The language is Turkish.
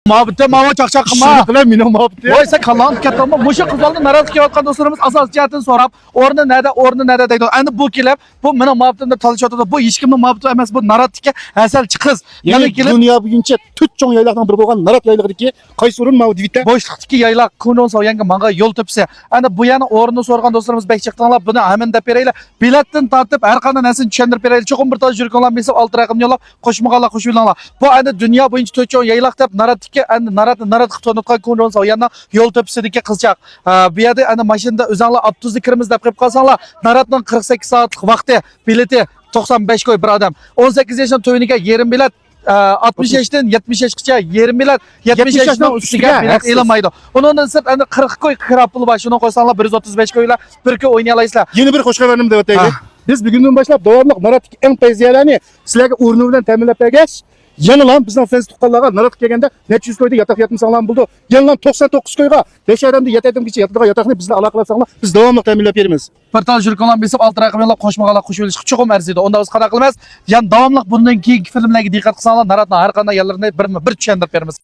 Muhabbete mava çakçak Şunu kılma. kılan mine muhabbeti. Oysa kalan ketama. Muşa kızaldı naraz kıyatkan dostlarımız asas cihatını sorap. Orada nerede deydi. Yani bu kilep bu mena muhabbetinde çalışıyordu. Bu hiç kimin muhabbeti emez. Bu naratike esel çıkız. Yani dünya bugünçe tüt çoğun yaylaktan bir boğan narat yaylığıdaki kaysı urun mavi divite. Boşluktaki yaylak kundon soğuyan manga yol tepsi. Yani bu yana orunu sorgan dostlarımız bek çıktılar. Bunu hemen de pereyle biletten tartıp erkanın esin düşendir pereyle. Çokum bir tane jürük olan bilsem altı rakım yollap koşmağala koşuyorlar. Bu yani dünya boyunca tüt çoğun yaylak tep naratike yani narat kıtonutkan kundon soğuyan yol tepsideki kızcak. Bir yerde yani maşında özellikle 30 kırmızı depkip kalsanlar naratın 48 saatlik vakti bileti 95 koy bir adam. 18 yaşından töyünüke yerim bilet 60 yaştan 70 yaşça 20 bilet 70 yaşdan üstüge bilet ilamaydı. Onun sırf yani 40 koy krapılı başına koysanlar 135 koyla bir köy oynayalayıslar. Yeni bir hoş geldin de öteydi. Biz bugünden başlap devamlı narat en payziyalani sizlerge urnu bilen teminlep bergeç. Yanılan bizden fens tuqqanlarga narat kelgende necha yuz koyda yatak yatmasanlar buldu. Yanılan 99 koyga 5 adamda yatadım kichi yatadigan yatakni bizlar aloqalasanlar biz davomli teminlep beramiz. Bir tane jürük olan bilsem alt rakam yollap koşmağala koşuyorlar. Çokum erziydi. Onda biz qana qilamiz. Yani davamlıq bundan keyingi filmlarga diqqat qilsanglar naratning har qanday yerlarida bir düşendirib beramiz.